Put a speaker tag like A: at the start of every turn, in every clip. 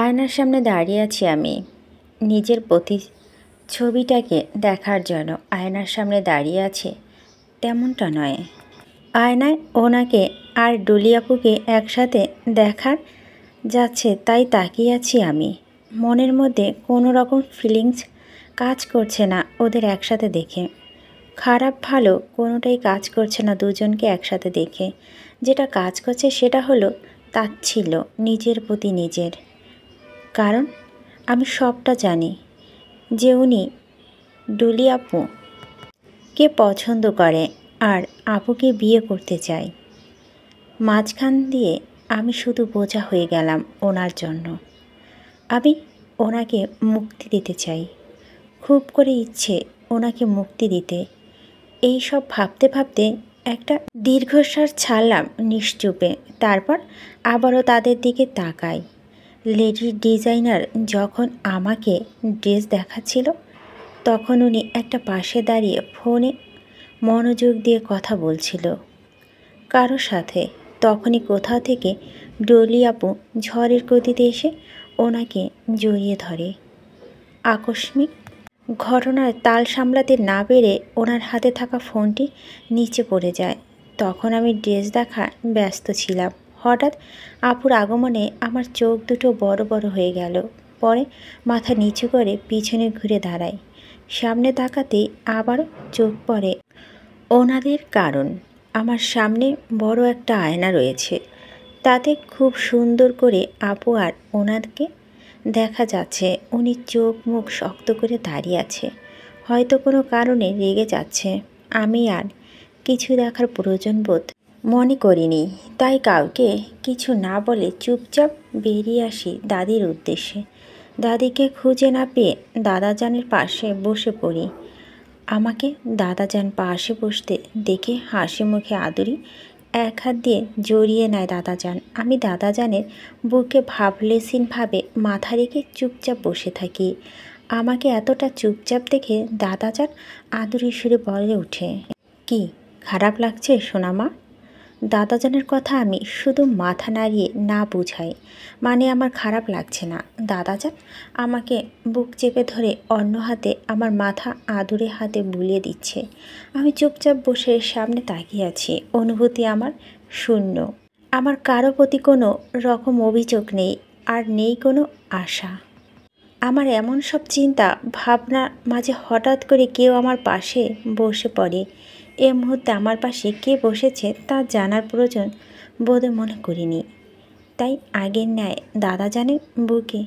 A: আয়নার সামনে দাঁড়িয়ে আছি আমি নিজের ছবিটাকে দেখার জন্য। আয়নার সামনে দাঁড়িয়ে আছে তেমনটা নয়। আয়নায় ওনাকে আর ডুলি আপুকে একসাথে দেখার যাচ্ছে, তাই তাকিয়ে আছি আমি। মনের মধ্যে কোনো রকম ফিলিংস কাজ করছে না ওদের একসাথে দেখে। খারাপ ভালো কোনোটাই কাজ করছে না দুজনকে একসাথে দেখে। যেটা কাজ করছে সেটা হলো তাচ্ছিল্য নিজের প্রতি নিজের। কারণ আমি সবটা জানি যে উনি ডুলি আপুকে পছন্দ করে আর আপুকে বিয়ে করতে চায়। মাঝখান দিয়ে আমি শুধু বোঝা হয়ে গেলাম ওনার জন্য। আমি ওনাকে মুক্তি দিতে চাই, খুব করে ইচ্ছে ওনাকে মুক্তি দিতে। এই সব ভাবতে ভাবতে একটা দীর্ঘশ্বাস ছাড়লাম নিশ্চুপে। তারপর আবারও তাদের দিকে তাকাই। লেডি ডিজাইনার যখন আমাকে ড্রেস দেখাচ্ছিল তখন উনি একটা পাশে দাঁড়িয়ে ফোনে মনোযোগ দিয়ে কথা বলছিল কারোর সাথে। তখনই কোথাও থেকে ডলি আপু ঝড়ের গতিতে এসে ওনাকে জড়িয়ে ধরে। আকস্মিক ঘটনার তাল সামলাতে না পেরে ওনার হাতে থাকা ফোনটি নিচে পড়ে যায়। তখন আমি ড্রেস দেখা ব্যস্ত ছিলাম। হঠাৎ আপুর আগমনে আমার চোখ দুটো বড় বড় হয়ে গেল। পরে মাথা নিচু করে পিছনে ঘুরে দাঁড়াই। সামনে তাকাতেই আবারও চোখ পড়ে ওনাদের, কারণ আমার সামনে বড় একটা আয়না রয়েছে। তাতে খুব সুন্দর করে আপু আর ওনারকে দেখা যাচ্ছে। উনি চোখ মুখ শক্ত করে দাঁড়িয়ে আছে, হয়তো কোনো কারণে রেগে যাচ্ছে। আমি আর কিছু দেখার প্রয়োজন বোধ মনে করিনি, তাই কাউকে কিছু না বলে চুপচাপ বেরিয়ে আসি দাদির উদ্দেশ্যে। দাদিকে খুঁজে না পেয়ে দাদাজানের পাশে বসে পড়ি। আমাকে দাদাজান পাশে বসতে দেখে হাসি মুখে আদুরি এক হাত দিয়ে জড়িয়ে নেয় দাদাজান। আমি দাদাজানের বুকে ভাবলেসীনভাবে মাথা রেখে চুপচাপ বসে থাকি। আমাকে এতটা চুপচাপ দেখে দাদাজান আদুরি সুরে বলে ওঠে, কি খারাপ লাগছে সোনামা? দাদাজানের কথা আমি শুধু মাথা নাড়িয়ে না বুঝাই, মানে আমার খারাপ লাগছে না। দাদাজান আমাকে বুক চেপে ধরে অন্য হাতে আমার মাথা আদুরে হাতে বুলিয়ে দিচ্ছে। আমি চুপচাপ বসে সামনে তাকিয়ে আছি। অনুভূতি আমার শূন্য। আমার কারো প্রতি কোনো রকম অভিযোগ নেই, আর নেই কোনো আশা। আমার এমন সব চিন্তা ভাবনা মাঝে হঠাৎ করে কেউ আমার পাশে বসে পড়ে। এ মুহূর্তে আমার পাশে কে বসেছে তা জানার প্রয়োজন বোধে মনে করিনি। তাই আগের ন্যায় দাদাজানের বুকে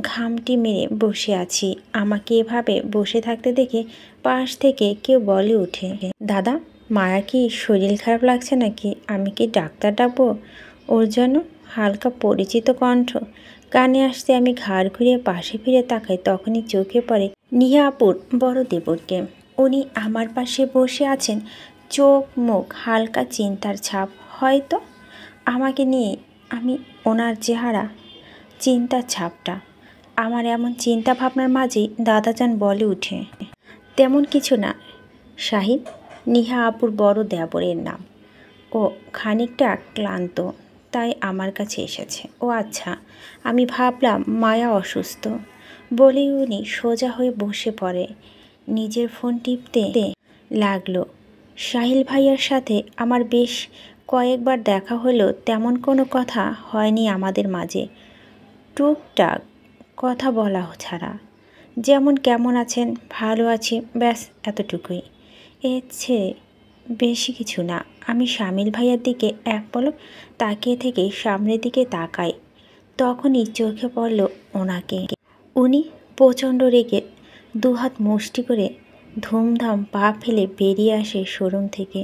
A: ঘামটি মেরে বসে আছি। আমাকে এভাবে বসে থাকতে দেখে পাশ থেকে কেউ বলে ওঠে, দাদা মায়া কি শরীর খারাপ লাগছে নাকি? আমি কি ডাক্তার ডাকবো ওর জন্য? হালকা পরিচিত কণ্ঠ কানে আসতে আমি ঘাড় ঘুরিয়ে পাশে ফিরে তাকাই। তখনই চোখে পড়ে নিহা আপুর বড় দেবরকে। উনি আমার পাশে বসে আছেন, চোখ মুখ হালকা চিন্তার ছাপ। হয়তো আমাকে নিয়ে আমি ওনার চেহারা চিন্তার ছাপটা। আমার এমন চিন্তা ভাবনার মাঝেই দাদাজান বলে উঠে, তেমন কিছু না শাহিদ, নিহা আপুর বড় দেবরের নাম। ও খানিকটা ক্লান্ত, তাই আমার কাছে এসেছে। ও আচ্ছা, আমি ভাবলাম মায়া অসুস্থ। বলেই উনি সোজা হয়ে বসে পড়ে নিজের ফোন টিপতে লাগলো। সাহিল ভাইয়ার সাথে আমার বেশ কয়েকবার দেখা হলো, তেমন কোনো কথা হয়নি আমাদের মাঝে। টুকটাক কথা বলা ছাড়া। যেমন কেমন আছেন, ভালো আছি, ব্যাস এতটুকুই। এর চেয়ে বেশি কিছু না। আমি শামিল ভাইয়ার দিকে এক পলক তাকিয়ে থেকে সামনের দিকে তাকাই। তখনই চোখে পড়ল ওনাকে। উনি প্রচণ্ড রেগে দুহাত মুষ্টি করে ধুমধাম পা ফেলে বেরিয়ে আসে শোরুম থেকে।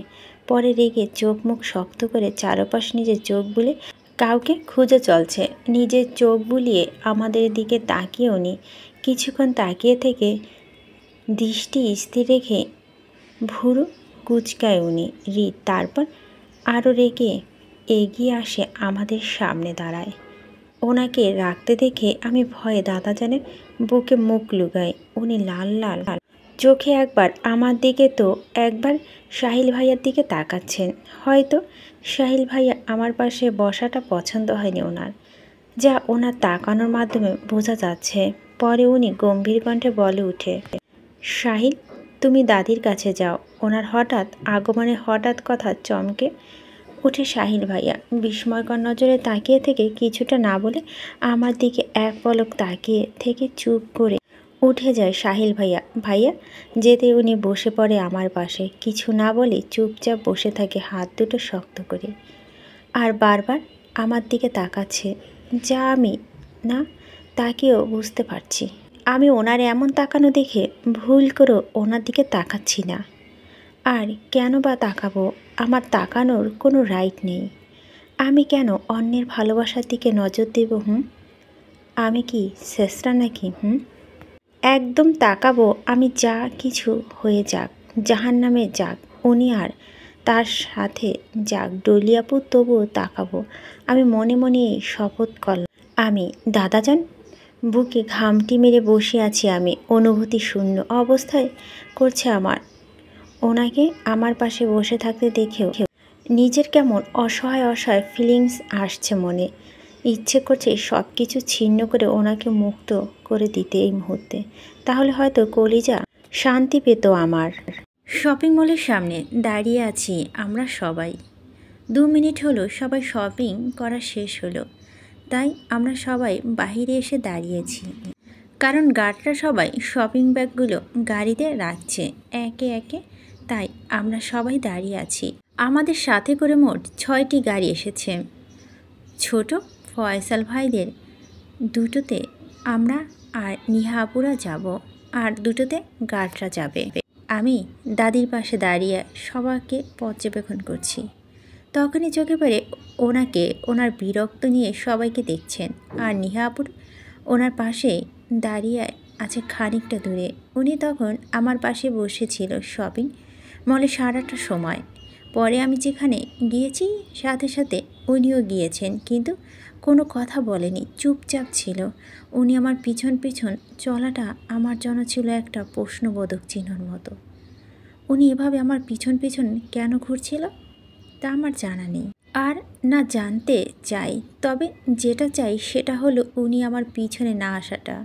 A: পরে রেগে চোখ মুখ শক্ত করে চারপাশ নিজের চোখ বুলে কাউকে খুঁজে চলছে। নিজের চোখ বুলিয়ে আমাদের দিকে তাকিয়ে উনি কিছুক্ষণ তাকিয়ে থেকে দৃষ্টি স্থির রেখে ভুরু কুচকায় উনি রিত। তারপর আরও রেগে এগিয়ে আসে আমাদের সামনে দাঁড়ায়। ওনাকে রাখতে দেখে আমি ভয়ে দাদাজানের বুকে মুখ লুকাই। উনি লাল লাল চোখে একবার আমার দিকে তো একবার সাহিল ভাইয়ার দিকে তাকাচ্ছেন। হয়তো সাহিল ভাইয়া আমার পাশে বসাটা পছন্দ হয়নি ওনার, যা ওনার তাকানোর মাধ্যমে বোঝা যাচ্ছে। পরে উনি গম্ভীর কণ্ঠে বলে উঠে, সাহিল, তুমি দাদির কাছে যাও। ওনার হঠাৎ আগমনে হঠাৎ কথা চমকে উঠে সাহিল ভাইয়া বিস্ময়কর নজরে তাকিয়ে থেকে কিছুটা না বলে আমার দিকে এক পলক তাকিয়ে থেকে চুপ করে উঠে যায় সাহিল ভাইয়া। ভাইয়া যেতে উনি বসে পড়ে আমার পাশে। কিছু না বলে চুপচাপ বসে থাকে হাত দুটো শক্ত করে, আর বারবার আমার দিকে তাকাচ্ছে, যা আমি না তাকেও বুঝতে পারছি। আমি ওনার এমন তাকানো দেখে ভুল করে ওনার দিকে তাকাচ্ছি না। আর কেন বা তাকাবো? আমার তাকানোর কোনো রাইট নেই। আমি কেন অন্যের ভালোবাসার দিকে নজর দেব? আমি কি শেষরা নাকি? একদম তাকাবো আমি, যা কিছু হয়ে যাক, জাহান্নামে যাক উনি আর তার সাথে যাক ডলিয়াপু, তবুও তাকাবো। আমি মনে মনে শপথ করলাম। আমি দাদাজান, বুকে ঘামটি মেরে বসে আছি আমি, অনুভূতি শূন্য অবস্থায় করছে আমার। ওনাকে আমার পাশে বসে থাকতে দেখেও নিজের কেমন অসহায় অসহায় ফিলিংস আসছে মনে। ইচ্ছে করছে সব কিছু ছিন্ন করে ওনাকে মুক্ত করে দিতে এই মুহূর্তে। তাহলে হয়তো কলিজা শান্তি পেত আমার। শপিং মলের সামনে দাঁড়িয়ে আছি আমরা সবাই। 2 মিনিট হলো সবাই শপিং করা শেষ হলো, তাই আমরা সবাই বাহিরে এসে দাঁড়িয়েছি। কারণ গার্ডরা সবাই শপিং ব্যাগগুলো গাড়িতে রাখছে একে একে, তাই আমরা সবাই দাঁড়িয়ে আছি। আমাদের সাথে করে মোট 6টি গাড়ি এসেছে। ছোট ফয়সাল ভাইদের 2টোতে আমরা আর নিহা আপুরা যাব, আর 2টোতে গার্ডরা যাবে। আমি দাদির পাশে দাঁড়িয়ে সবাইকে পর্যবেক্ষণ করছি। তখনই চোখে পড়ে ওনাকে, ওনার বিরক্ত নিয়ে সবাইকে দেখছেন। আর নিহা আপুর ওনার পাশে দাঁড়িয়ে আছে খানিকটা দূরে। উনি তখন আমার পাশে বসেছিল শপিং মলে সারাটা সময়। পরে আমি যেখানে গিয়েছি সাথে সাথে উনিও গিয়েছেন, কিন্তু কোনো কথা বলেনি, চুপচাপ ছিল। উনি আমার পিছন পিছন চলাটা আমার জন্য ছিল একটা প্রশ্নবোধক চিহ্নর মতো। উনি এভাবে আমার পিছন পিছন কেন ঘুরছিল তা আমার জানা নেই, আর না জানতে চাই। তবে যেটা চাই সেটা হলো উনি আমার পিছনে না আসাটা।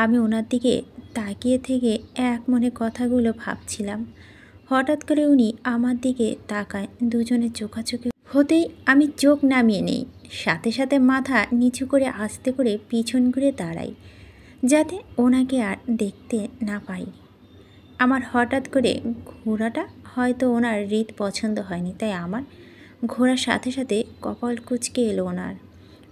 A: আমি ওনার দিকে তাকিয়ে থেকে এক মনে কথাগুলো ভাবছিলাম। হঠাৎ করে উনি আমার দিকে তাকায়। দুজনের চোখাচোখি হতেই আমি চোখ নামিয়ে নেই, সাথে সাথে মাথা নিচু করে আস্তে করে পিছন ঘুরে দাঁড়াই, যাতে ওনাকে আর দেখতে না পাই। আমার হঠাৎ করে ঘোরাটা হয়তো ওনার রীত পছন্দ হয়নি, তাই আমার ঘোরার সাথে সাথে কপাল কুঁচকে এলো ওনার।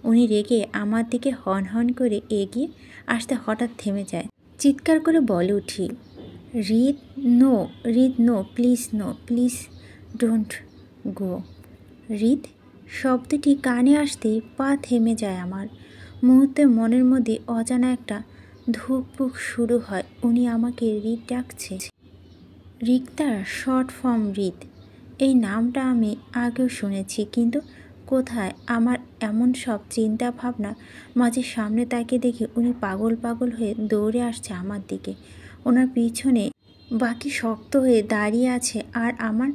A: উনি রেগে আমার দিকে হন হন করে এগিয়ে আসতে হঠাৎ থেমে যায়। চিৎকার করে বলে উঠি, Rid no, Rid no, please no, please don't go. Rid শব্দটি কানে আসতেই পা থেমে যায় আমার। মুহূর্তে মনের মধ্যে অজানা একটা ধুকপুক শুরু হয়। উনি আমাকে রিদ ডাকছে। রিক্তার শর্ট ফর্ম রিদ। এই নামটা আমি আগেও শুনেছি, কিন্তু কোথায়? আমার এমন সব চিন্তা ভাবনা মাঝে সামনে তাকিয়ে দেখে উনি পাগল পাগল হয়ে দৌড়ে আসছে আমার দিকে। ওনার পিছনে বাকি শক্ত হয়ে দাঁড়িয়ে আছে আর আমার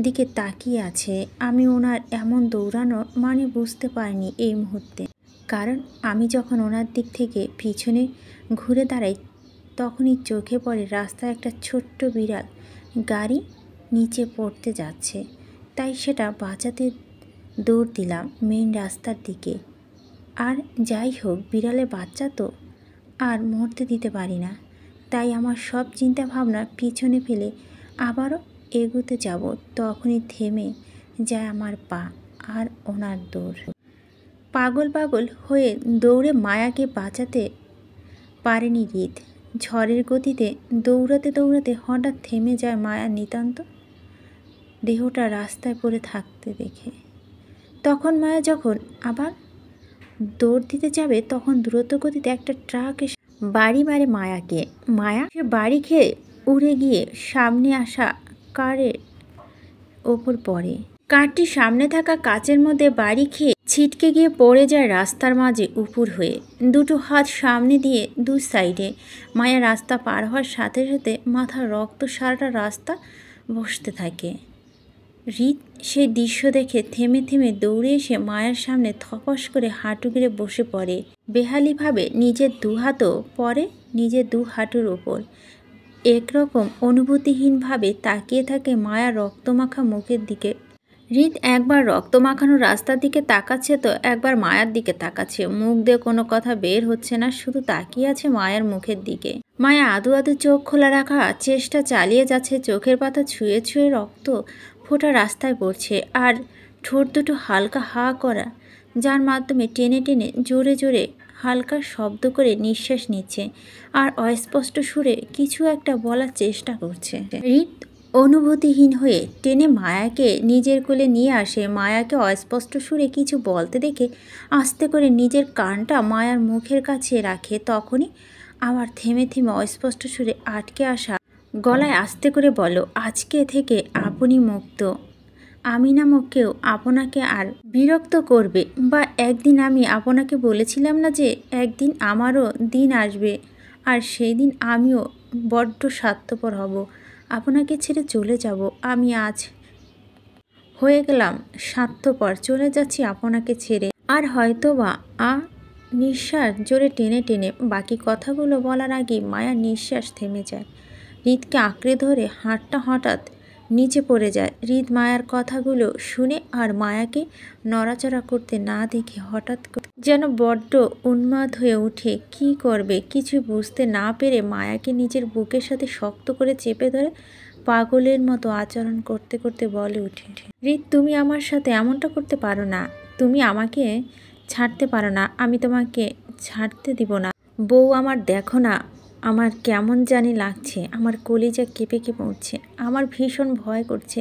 A: দিকে তাকিয়ে আছে। আমি ওনার এমন দৌড়ানো মানে বুঝতে পারিনি এই মুহূর্তে, কারণ আমি যখন ওনার দিক থেকে পিছনে ঘুরে দাঁড়াই তখনই চোখে পড়ে রাস্তায় একটা ছোট্ট বিড়াল গাড়ি নিচে পড়তে যাচ্ছে। তাই সেটা বাঁচাতে দৌড় দিলাম মেইন রাস্তার দিকে। আর যাই হোক, বিড়ালের বাচ্চা তো আর মরতে দিতে পারি না। তাই আমার সব চিন্তা ভাবনা পিছনে ফেলে আবারও এগোতে যাব, তখনই থেমে যায় আমার পা আর ওনার দৌড়। পাগল পাগল হয়ে দৌড়ে মায়াকে বাঁচাতে পারেনি রিদ। ঝড়ের গতিতে দৌড়াতে দৌড়াতে হঠাৎ থেমে যায় মায়া নিতান্ত দেহটা রাস্তায় পড়ে থাকতে দেখে। তখন মায়া যখন আবার দৌড় দিতে যাবে তখন দ্রুত গতিতে একটা ট্রাক এসে বাড়ি মারে মায়াকে। মায়া সে বাড়ি খেয়ে উড়ে গিয়ে সামনে আসা কারের ওপর পড়ে। কারটি সামনে থাকা কাচের মধ্যে বাড়ি খেয়ে ছিটকে গিয়ে পড়ে যায় রাস্তার মাঝে উপুর হয়ে। দুটো হাত সামনে দিয়ে দু সাইডে। মায়া রাস্তা পার হওয়ার সাথে সাথে মাথার রক্ত সারাটা রাস্তা বসতে থাকে। হৃদ সেই দৃশ্য দেখে থেমে থেমে দৌড়ে এসে মায়ের সামনে থপস করে হাঁটু গেড়ে বসে পড়ে। বেহালিভাবে নিজের দুহাতও পরে নিজের দু হাঁটুর ওপর। একরকম অনুভূতিহীনভাবে তাকিয়ে থাকে মায়ার রক্তমাখা মুখের দিকে। হৃদ একবার রক্তমাখানো রাস্তার দিকে তাকাচ্ছে তো একবার মায়ার দিকে তাকাচ্ছে। মুখ দিয়ে কোনো কথা বের হচ্ছে না, শুধু তাকিয়ে আছে মায়ের মুখের দিকে। মায়া আদু আদু চোখ খোলা রাখা চেষ্টা চালিয়ে যাচ্ছে। চোখের পাতা ছুঁয়ে ছুঁয়ে রক্ত ফোটা রাস্তায় পড়ছে, আর ঠোঁট দুটো হালকা হা করা, যার মাধ্যমে টেনে টেনে জোরে জোরে হালকা শব্দ করে নিঃশ্বাস নিচ্ছে আর অস্পষ্ট সুরে কিছু একটা বলার চেষ্টা করছে। হৃদ অনুভূতিহীন হয়ে টেনে মায়াকে নিজের কোলে নিয়ে আসে। মায়াকে অস্পষ্ট সুরে কিছু বলতে দেখে আস্তে করে নিজের কানটা মায়ার মুখের কাছে রাখে। তখনই আবার থেমে থেমে অস্পষ্ট সুরে আটকে আসা গলায় আস্তে করে বলো, আজকে থেকে আপনি মুক্ত। আমি নামক কেউ আপনাকে আর বিরক্ত করবে বা একদিন আমি আপনাকে বলেছিলাম না যে একদিন আমারও দিন আসবে, আর সেই দিন আমিও বড্ড স্বার্থপর হব, আপনাকে ছেড়ে চলে যাব। আমি আজ হয়ে গেলাম স্বার্থপর, চলে যাচ্ছি আপনাকে ছেড়ে। আর হয়তো বা নিঃশ্বাস জোরে টেনে টেনে বাকি কথাগুলো বলার আগেই মায়ার নিঃশ্বাস থেমে যায়। হৃদকে আঁকড়ে ধরে হাতটা হঠাৎ নিচে পড়ে যায়। হৃদ মায়ার কথাগুলো শুনে আর মায়াকে নড়াচড়া করতে না দেখে হঠাৎ যেন বড্ড উন্মাদ হয়ে ওঠে। কি করবে কিছু বুঝতে না পেরে মায়াকে নিজের বুকের সাথে শক্ত করে চেপে ধরে পাগলের মতো আচরণ করতে করতে বলে উঠে, হৃদ তুমি আমার সাথে এমনটা করতে পারো না, তুমি আমাকে ছাড়তে পারো না, আমি তোমাকে ছাড়তে দিব না। বউ আমার, দেখো না আমার কেমন জানি লাগছে, আমার কলিজা কেঁপে কেঁপে উঠছে, আমার ভীষণ ভয় করছে।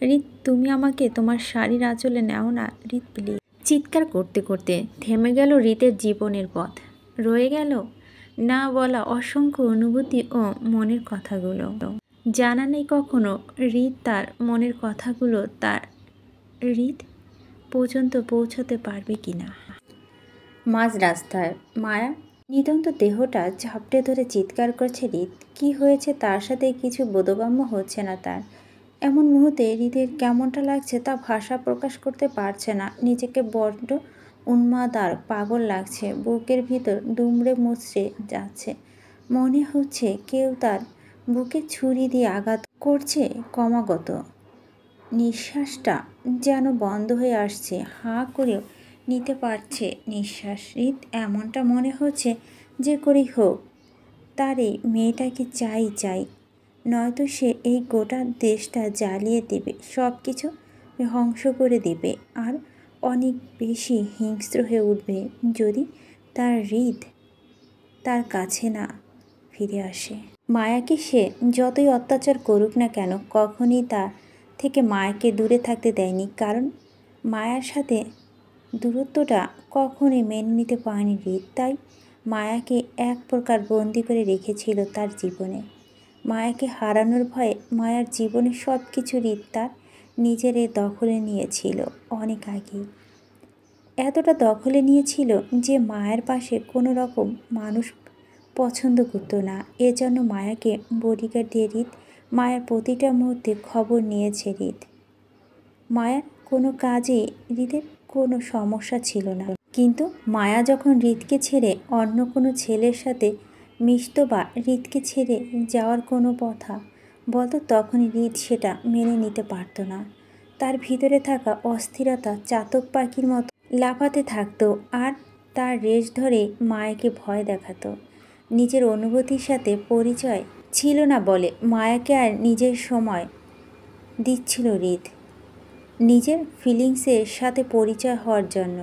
A: হৃদ তুমি আমাকে তোমার শাড়ির আঁচলে নেও না হৃদ প্লিজ। চিৎকার করতে করতে থেমে গেল হৃদের জীবনের পথ। রয়ে গেল না বলা অসংখ্য অনুভূতি ও মনের কথাগুলো। জানা নেই কখনো হৃদ তার মনের কথাগুলো তার হৃদ পর্যন্ত পৌঁছাতে পারবে কিনা। মাঝ রাস্তায় মায়া নিতান্ত দেহটা ঝাপটে ধরে চিৎকার করছে। হৃদ কি হয়েছে তার সাথে কিছু বোধগম্য হচ্ছে না তার। এমন মুহূর্তে হৃদের কেমনটা লাগছে তা ভাষা প্রকাশ করতে পারছে না। নিজেকে বড্ড উন্মাদ আর পাগল লাগছে। বুকের ভিতর দুমড়ে মুচড়ে যাচ্ছে। মনে হচ্ছে কেউ তার বুকে ছুরি দিয়ে আঘাত করছে ক্রমাগত। নিঃশ্বাসটা যেন বন্ধ হয়ে আসছে। হাঁ করেও নিতে পারছে নিঃশ্বাস। হৃদ এমনটা মনে হচ্ছে যে করেই হোক তার এই মেয়েটাকে চাই, নয়তো সে এই গোটা দেশটা জ্বালিয়ে দেবে, সব কিছু ধ্বংস করে দেবে, আর অনেক বেশি হিংস্র হয়ে উঠবে যদি তার হৃদ তার কাছে না ফিরে আসে। মায়াকে সে যতই অত্যাচার করুক না কেন কখনই তা থেকে মায়াকে দূরে থাকতে দেয়নি, কারণ মায়ার সাথে দূরত্বটা কখনই মেনে নিতে পারেনি হৃদ। তাই মায়াকে এক প্রকার বন্দি করে রেখেছিল তার জীবনে। মায়াকে হারানোর ভয়ে মায়ার জীবনের সব কিছু হৃদ তার নিজের দখলে নিয়েছিল অনেক আগেই। এতটা দখলে নিয়েছিল যে মায়ের পাশে কোনো রকম মানুষ পছন্দ করতো না। এজন্য মায়াকে বডিগার্ড দিয়ে হৃদ মায়ের প্রতিটা মুহূর্তে খবর নিয়েছে হৃদ। মায়ার কোনো কাজে হৃদের কোনো সমস্যা ছিল না, কিন্তু মায়া যখন হৃদকে ছেড়ে অন্য কোনো ছেলের সাথে মিশত বা হৃদকে ছেড়ে যাওয়ার কোনো কথা বলতো তখনই হৃদ সেটা মেনে নিতে পারতো না। তার ভিতরে থাকা অস্থিরতা চাতক পাখির মতো লাফাতে থাকতো আর তার রেশ ধরে মায়াকে ভয় দেখাতো। নিজের অনুভূতির সাথে পরিচয় ছিল না বলে মায়াকে আর নিজের সময় দিচ্ছিল হৃদ নিজের ফিলিংসের সাথে পরিচয় হওয়ার জন্য।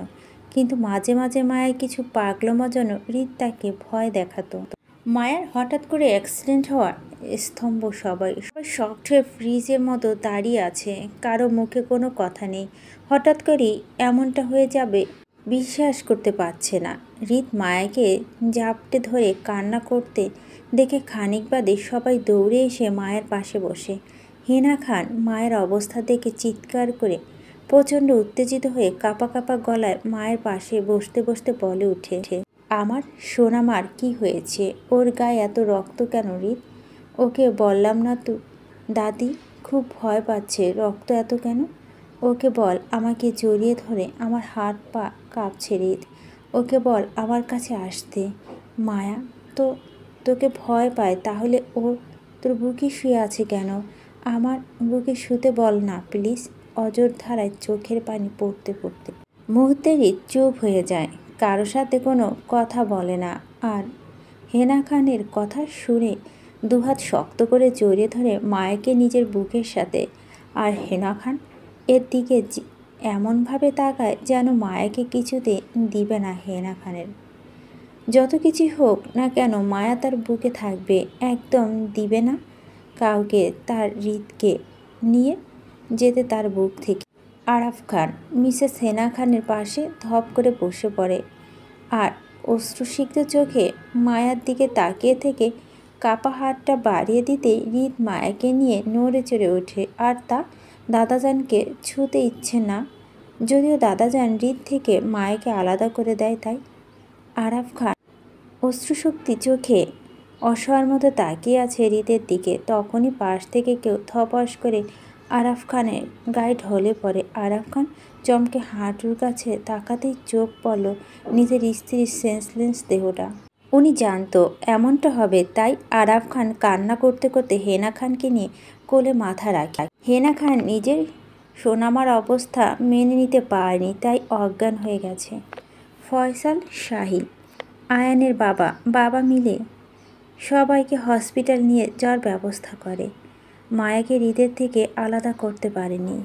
A: কিন্তু মাঝে মাঝে মায়ের কিছু পাগলামো জন্য হৃদ তাকে ভয় দেখাতো। মায়ার হঠাৎ করে অ্যাক্সিডেন্ট হওয়ার স্তম্ভ সবাই শক্ট হয়ে ফ্রিজের মতো দাঁড়িয়ে আছে, কারো মুখে কোনো কথা নেই। হঠাৎ করেই এমনটা হয়ে যাবে বিশ্বাস করতে পারছে না হৃদ। মায়াকে জাপটে ধরে কান্না করতে দেখে খানিক বাদে সবাই দৌড়ে এসে মায়ের পাশে বসে। হেনা খান মায়ের অবস্থা দেখে চিৎকার করে প্রচণ্ড উত্তেজিত হয়ে কাঁপা কাঁপা গলায় মায়ের পাশে বসতে বসতে বলে উঠে, আমার সোনামার কি হয়েছে? ওর গায়ে এত রক্ত কেন হৃদ? ওকে বললাম না তো দাদি খুব ভয় পাচ্ছে। রক্ত এত কেন? ওকে বল আমাকে জড়িয়ে ধরে। আমার হাত পা কাঁপছে হৃদ। ওকে বল আমার কাছে আসতে। মায়া তো তোকে ভয় পায়, তাহলে ও তোর বুকে শুয়ে আছে কেন? আমার বুকে শুতে বল না প্লিজ। অজর ধারায় চোখের পানি পড়তে পড়তে মুহূর্তে হৃদ চুপ হয়ে যায়। কারো সাথে কোনো কথা বলে না। আর হেনা খানের কথা শুনে দুহাত শক্ত করে জড়িয়ে ধরে মায়াকে নিজের বুকের সাথে। আর হেনা খান এর দিকে এমনভাবে তাকায় যেন মায়াকে কিছুতে দিবে না। হেনা খানের যত কিছু হোক না কেন মায়া তার বুকে থাকবে, একদম দিবে না কাউকে তার হৃদকে নিয়ে যেতে তার বুক থেকে। আরাফ খান মিসেস হেনা খানের পাশে ধপ করে বসে পড়ে আর অশ্রুসিক্ত চোখে মায়ার দিকে তাকিয়ে থেকে কাপা হাতটা বাড়িয়ে দিতেই হৃদ মায়াকে নিয়ে নড়ে চড়ে ওঠে। আর তা দাদাজানকে ছুঁতে ইচ্ছে না, যদিও দাদাজান হৃদ থেকে মায়াকে আলাদা করে দেয়। তাই আরাফ খান অশ্রুশক্তি চোখে অসহায়ের মতো তাকিয়ে আছে হৃদের দিকে। তখনই পাশ থেকে কেউ ধপাস করে আরাফ খানের গায়ে ঢলে পড়ে। আরাফ খান চমকে হাঁটুর কাছে তাকাতেই চোখ পড়ল নিজের স্ত্রীর সেন্সলেস দেহটা। উনি জানতো এমনটা হবে, তাই আরাফ খান কান্না করতে করতে হেনা খানকে নিয়ে কোলে মাথা রাখে। হেনা খান নিজের সোনামার অবস্থা মেনে নিতে পারেনি, তাই অজ্ঞান হয়ে গেছে। ফয়সাল, সাহিল, আয়ানের বাবা মিলে সবাইকে হসপিটাল নিয়ে যাওয়ার ব্যবস্থা করে। মায়াকে হৃদের থেকে আলাদা করতে পারেনি।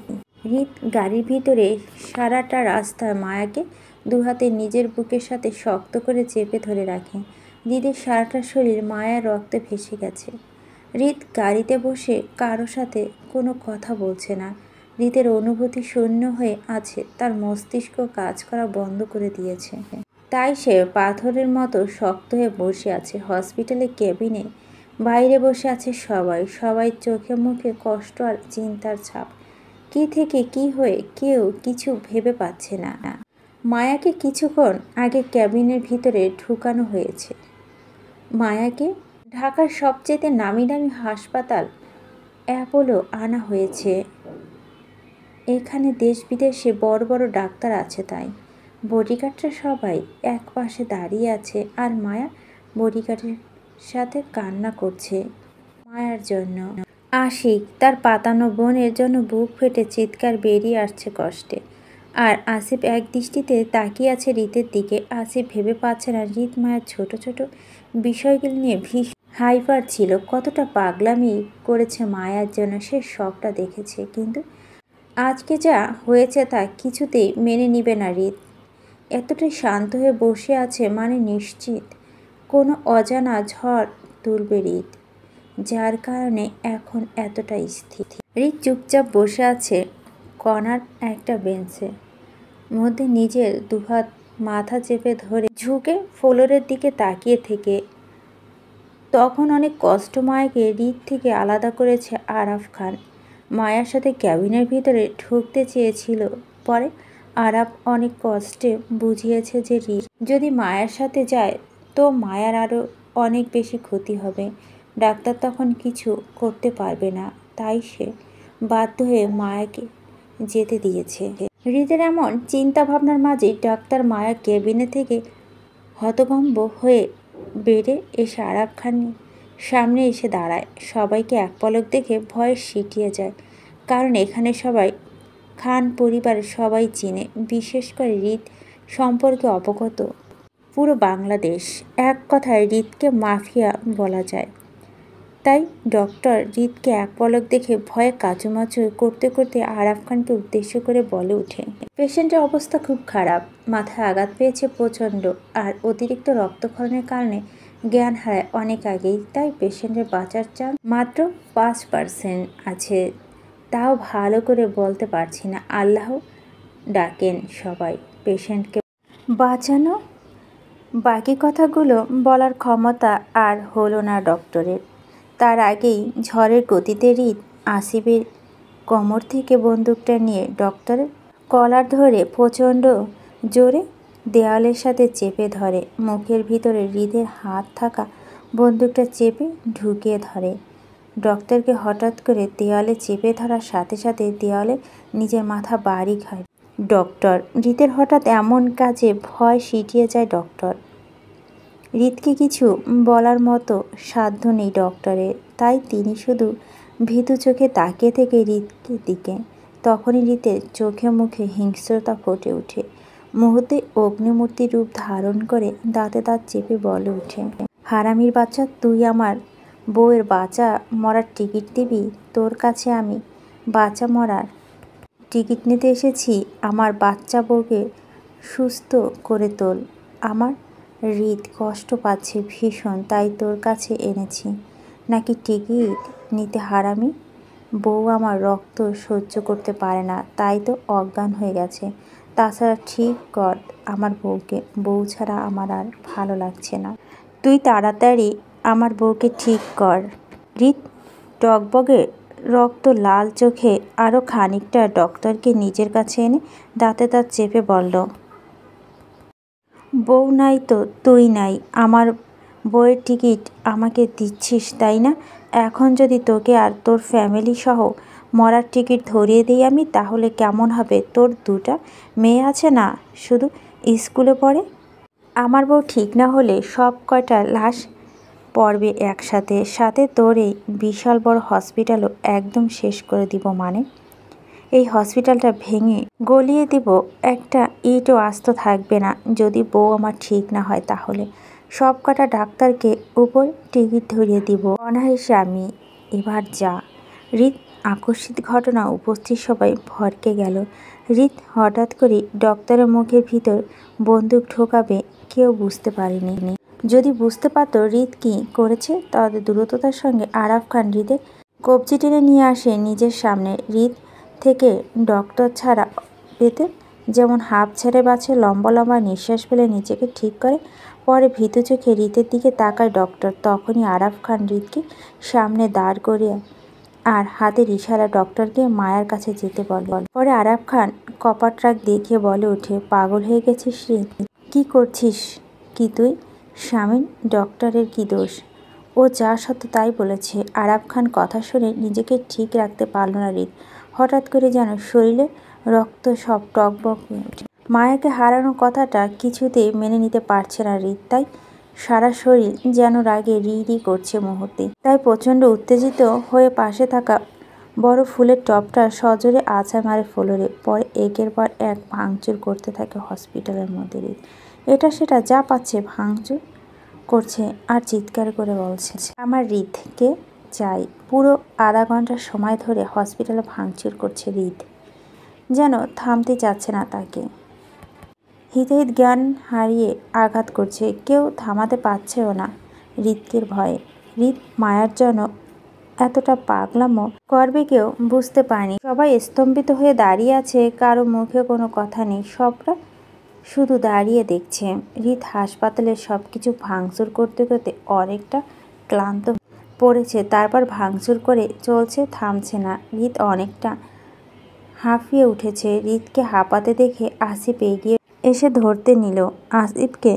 A: হৃদ গাড়ির ভিতরে সারাটা রাস্তা মায়াকে দুহাতে নিজের বুকের সাথে শক্ত করে চেপে ধরে রাখে। হৃদের সারাটা শরীর মায়ার রক্তে ভেসে গেছে। হৃদ গাড়িতে বসে কারো সাথে কোনো কথা বলছে না। হৃদের অনুভূতি শূন্য হয়ে আছে, তার মস্তিষ্ক কাজ করা বন্ধ করে দিয়েছে। তাই সে পাথরের মতো শক্ত হয়ে বসে আছে। হসপিটালের কেবিনে বাইরে বসে আছে সবাই চোখে মুখে কষ্ট আর চিন্তার ছাপ। কি থেকে কি হয়ে কেউ কিছু ভেবে পাচ্ছে না। মায়াকে কিছুক্ষণ আগে ক্যাবিনের ভিতরে ঢুকানো হয়েছে। মায়াকে ঢাকার সবচেয়ে নামি দামি হাসপাতাল অ্যাপোলো আনা হয়েছে। এখানে দেশ বিদেশে বড় বড় ডাক্তার আছে, তাই বডিগার্ডরা সবাই এক পাশে দাঁড়িয়ে আছে। আর মায়া বডিগার্ডের সাথে কান্না করছে মায়ার জন্য। আশিক তার পাতানো বোনের জন্য বুক ফেটে চিৎকার বেরিয়ে আসছে কষ্টে। আর আসিফ এক দৃষ্টিতে তাকিয়ে আছে হৃদের দিকে। আসিফ ভেবে পাচ্ছে না হৃদ মায়ের ছোট ছোট বিষয়গুলো নিয়ে হাইপার ছিল, কতটা পাগলামি করেছে মায়ার জন্য সে সবটা দেখেছে। কিন্তু আজকে যা হয়েছে তা কিছুতেই মেনে নিবে না হৃদ। এতটাই শান্ত হয়ে বসে আছে মানে নিশ্চিত কোনো অজানা ঝড় তুলবে হৃদ, যার কারণে এখন এতটা স্থির। হৃদ চুপচাপ বসে আছে কর্নার একটা বেঞ্চে মধ্যে, নিজের দুহাত মাথা চেপে ধরে ঝুঁকে ফ্লোরের দিকে তাকিয়ে থেকে। তখন অনেক কষ্ট মায়াকে হৃদ থেকে আলাদা করেছে আরাফ খান। মায়ার সাথে ক্যাবিনের ভিতরে ঢুকতে চেয়েছিল, পরে আরাফ অনেক কষ্টে বুঝিয়েছে যে হৃদ যদি মায়ার সাথে যায় তো মায়ার আরও অনেক বেশি ক্ষতি হবে। ডাক্তার তখন কিছু করতে পারবে না, তাই সে বাধ্য হয়ে মায়াকে যেতে দিয়েছে। হৃদের এমন চিন্তা ভাবনার মাঝেই ডাক্তার মায়া কেবিনে থেকে হতভম্ব হয়ে বেডে এসে আরাফ খানের সামনে এসে দাঁড়ায়। সবাইকে এক পলক দেখে ভয়ে সিটিয়ে যায়, কারণ এখানে সবাই খান পরিবারের সবাই চিনে, বিশেষ করে হৃদ সম্পর্কে অবগত পুরো বাংলাদেশ। এক কথায় হৃদকে মাফিয়া বলা যায়। তাই ডক্টর হৃদকে এক পলক দেখে ভয়ে কাচুমাচু করতে করতে আরাফ খানকে উদ্দেশ্য করে বলে ওঠে, পেশেন্টের অবস্থা খুব খারাপ, মাথায় আঘাত পেয়েছে প্রচণ্ড, আর অতিরিক্ত রক্তক্ষরণের কারণে জ্ঞান হারায় অনেক আগেই। তাই পেশেন্টের বাঁচার চান্স মাত্র 5% আছে। তাও ভালো করে বলতে পারছি না। আল্লাহ ডাকেন সবাই পেশেন্টকে বাঁচানো। বাকি কথাগুলো বলার ক্ষমতা আর হলো না ডক্টরের। তার আগেই ঝড়ের গতিতে হৃদ আসিফের কোমর থেকে বন্দুকটা নিয়ে ডক্টরের কলার ধরে প্রচণ্ড জোরে দেয়ালের সাথে চেপে ধরে। মুখের ভিতরে হৃদের হাত থাকা বন্দুকটা চেপে ঢুকিয়ে ধরে। ডক্টরকে হঠাৎ করে দেওয়ালে চেপে ধরার সাথে সাথে দেওয়ালে নিজের মাথা বাড়ি খায় ডক্টর। হৃদের হঠাৎ এমন কাজে ভয় সিটিয়ে যায় ডক্টর। হৃদকে কিছু বলার মতো সাধ্য নেই ডক্টরের, তাই তিনি শুধু ভীতু চোখে তাকিয়ে থেকে হৃদের দিকে। তখনই হৃদের চোখে মুখে হিংস্রতা ফুটে ওঠে। মুহূর্তে অগ্নিমূর্তির রূপ ধারণ করে দাঁতে দাঁত চেপে বলে ওঠে, হারামির বাচ্চা, তুই আমার বউয়ের বাচ্চা মরার টিকিট দিবি? তোর কাছে আমি বাচ্চা মরার টিকিট নিতে এসেছি? আমার বাচ্চা বউকে সুস্থ করে তোল। আমার হৃদ কষ্ট পাচ্ছে ভীষণ, তাই তোর কাছে এনেছি। নাকি টিকিট নিতে? হারামি বউ আমার রক্ত সহ্য করতে পারে না, তাই তো অজ্ঞান হয়ে গেছে। তাছাড়া ঠিক কর আমার বউকে, বউ ছাড়া আমার আর ভালো লাগছে না। তুই তাড়াতাড়ি আমার বউকে ঠিক কর। হৃদ টকবগে রক্ত লাল চোখে আরও খানিকটা ডক্টরকে নিজের কাছে এনে দাঁতে দাঁত চেপে বলল, বউ নাই তো তুই নাই, আমার বউয়ের টিকিট আমাকে দিচ্ছিস তাই না? এখন যদি তোকে আর তোর ফ্যামিলি সহ মরার টিকিট ধরিয়ে দিই আমি, তাহলে কেমন হবে? তোর দুটা মেয়ে আছে না, শুধু স্কুলে পড়ে? আমার বউ ঠিক না হলে সব কয়টা লাশ পড়বে একসাথে, সাথে তোর এই বিশাল বড় হসপিটালও একদম শেষ করে দিব। মানে এই হসপিটালটা ভেঙে গলিয়ে দিব, একটা ইটও আস্ত থাকবে না। যদি বউ আমার ঠিক না হয় তাহলে সব কটা ডাক্তারকে উপর টিকিট ধরিয়ে দিব অনায়াসে আমি। এবার যা। হৃদ আকস্মিক ঘটনা উপস্থিত সবাই ভরকে গেল। হৃদ হঠাৎ করে ডক্টরের মুখের ভিতর বন্দুক ঢোকাবে কেউ বুঝতে পারেনি। যদি বুঝতে পারত হৃদ কী করেছে, তাহলে দ্রুততার সঙ্গে আরাফ খান হৃদের কবজি টেনে নিয়ে আসে নিজের সামনে। হৃদ থেকে ডক্টর ছাড়া পেতে যেমন হাঁপ ছেড়ে বাঁচে, লম্বা লম্বা নিঃশ্বাস ফেলে নিজেকে ঠিক করে, পরে ভীতু চোখে হৃদের দিকে তাকায় ডক্টর। তখনই আরাফ খান হৃদকে সামনে দাঁড় করিয়ে আর হাতের ইশারা ডক্টরকে মায়ের কাছে যেতে বলে। পরে আরাফ খান কপার ট্রাক দেখিয়ে বলে ওঠে, পাগল হয়ে গেছিস হৃদ? কী করছিস কি তুই? স্বামীন ডক্টরের কি দোষ? ও যা সত্য তাই বলেছে। আরাফ খান কথা শুনে নিজেকে ঠিক রাখতে পারল না হৃদ। হঠাৎ করে যেন শরীরে রক্ত সব টকবক হয়ে ওঠে। মায়াকে হারানোর কথাটা কিছুতেই মেনে নিতে পারছে না হৃদ, তাই সারা শরীর যেন রাগে রি রি করছে মুহূর্তে। তাই প্রচণ্ড উত্তেজিত হয়ে পাশে থাকা বড় ফুলের টবটা সজোরে আছাড় মারে ফ্লোরে। পরে একের পর এক ভাঙচুর করতে থাকে হসপিটালের মধ্যে। হৃদ এটা সেটা যা পাচ্ছে ভাঙচুর করছে আর চিৎকার করে বলছে, আমার হৃদকে চাই। পুরো আধা ঘন্টা সময় ধরে হসপিটালে ভাঙচুর করছে হৃদ, যেন থামতে চাচ্ছে না তাকে। হিতাহিত জ্ঞান হারিয়ে আঘাত করছে, কেউ থামাতে পারছেও না হৃদকের ভয়ে। হৃদ মায়ার জন্য এতটা পাগলামো করবে কেউ বুঝতে পারেনি। সবাই স্তম্ভিত হয়ে দাঁড়িয়ে আছে, কারো মুখে কোনো কথা নেই, সবটা শুধু দাঁড়িয়ে দেখছে। হৃদ হাসপাতালে সব কিছু ভাঙচুর করতে করতে অনেকটা ক্লান্ত পড়েছে, তারপর ভাঙচুর করে চলছে, থামছে না। হৃদ অনেকটা হাঁফিয়ে উঠেছে। হৃদকে হাঁপাতে দেখে আসিফ এগিয়ে এসে ধরতে নিল। আসিফকে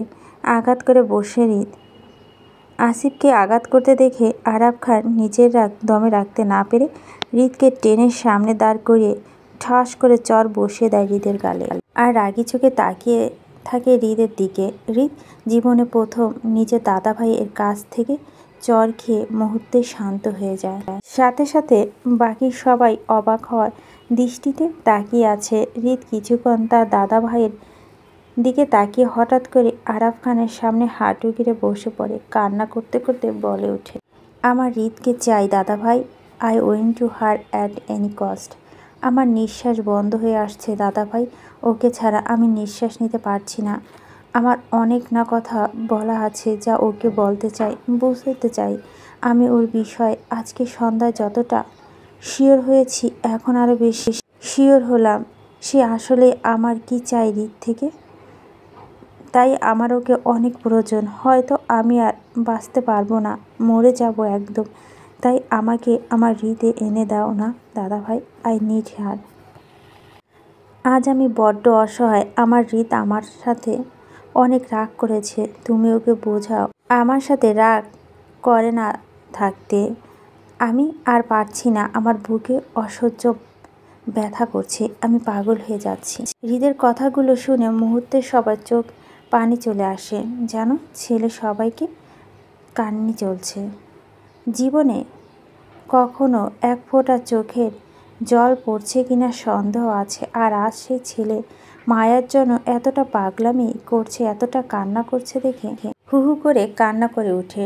A: আঘাত করে বসে হৃদ। আসিফকে আঘাত করতে দেখে আরাফ খান নিজের রাগ দমে রাখতে না পেরে হৃদকে টেনে সামনে দাঁড় করিয়ে ঠাস করে চর বসিয়ে দেয় হৃদের গালে, আর রাগি চোখে তাকিয়ে থাকে হৃদের দিকে। হৃদ জীবনে প্রথম নিজের দাদা ভাইয়ের কাছ থেকে চর খেয়ে মুহূর্তে শান্ত হয়ে যায়। সাথে সাথে বাকি সবাই অবাক হওয়ার দৃষ্টিতে তাকিয়ে আছে। হৃদ কিছুক্ষণ তার দাদা ভাইয়ের দিকে তাকিয়ে হঠাৎ করে আরাফ খানের সামনে হাঁটু গেড়ে বসে পড়ে, কান্না করতে করতে বলে ওঠে, আমার হৃদকে চাই দাদা ভাই। I went to her at any cost. আমার নিঃশ্বাস বন্ধ হয়ে আসছে দাদা ভাই, ওকে ছাড়া আমি নিঃশ্বাস নিতে পারছি না। আমার অনেক না কথা বলা আছে যা ওকে বলতে চাই, বুঝতে চাই। আমি ওর বিষয়ে আজকে সন্ধ্যায় যতটা শিওর হয়েছি, এখন আরও বেশি শিওর হলাম সে আসলে আমার কি চাই হৃদ থেকে। তাই আমার ওকে অনেক প্রয়োজন। হয়তো আমি আর বাঁচতে পারবো না, মরে যাব একদম। তাই আমাকে আমার হৃদে এনে দাও না দাদা ভাই, আই নিড হার। আজ আমি বড্ড অসহায়। আমার হৃদ আমার সাথে অনেক রাগ করেছে, তুমি ওকে বোঝাও আমার সাথে রাগ করে না থাকতে। আমি আর পারছি না, আমার বুকে অসহ্য ব্যথা করছে, আমি পাগল হয়ে যাচ্ছি। হৃদের কথাগুলো শুনে মুহূর্তে সবার চোখ পানি চলে আসে, যেন ছেলে সবাইকে কান্নি চলছে। জীবনে কখনো এক ফোঁটা চোখের জল পড়ছে কিনা সন্দেহ আছে। আর আজ সেই ছেলে মায়ার জন্য এতটা পাগলামি করছে, এতটা কান্না করছে দেখে হু হু করে কান্না করে ওঠে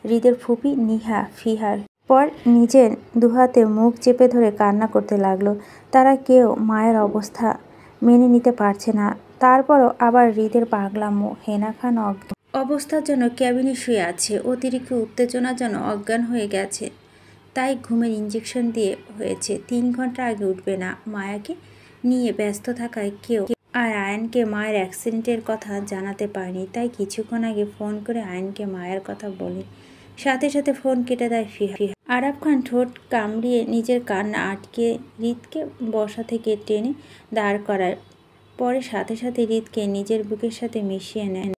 A: হৃদের ফুপি নিহা ফিহার। পর নিজের দুহাতে মুখ চেপে ধরে কান্না করতে লাগলো। তারা কেউ মায়ের অবস্থা মেনে নিতে পারছে না। তারপরও আবার হৃদের পাগলামো। হেনা খান অবস্থার জন্য ক্যাবিনে শুয়ে আছে, অতিরিক্ত উত্তেজনার জন্য অজ্ঞান হয়ে গেছে, তাই ঘুমের ইঞ্জেকশন দিয়ে হয়েছে। 3 ঘন্টা আগে উঠবে না। মায়াকে নিয়ে ব্যস্ত থাকায় কেউ আর আয়নকে মায়ের অ্যাক্সিডেন্টের কথা জানাতে পারেনি, তাই কিছুক্ষণ আগে ফোন করে আয়নকে মায়ের কথা বলে সাথে সাথে ফোন কেটে দেয় ফিহা। আরাফ খান ঠোঁট কামড়িয়ে নিজের কান্না আটকে হৃদকে বসা থেকে টেনে দাঁড় করায়, পরে সাথে সাথে হৃদকে নিজের বুকের সাথে মিশিয়ে নেয়।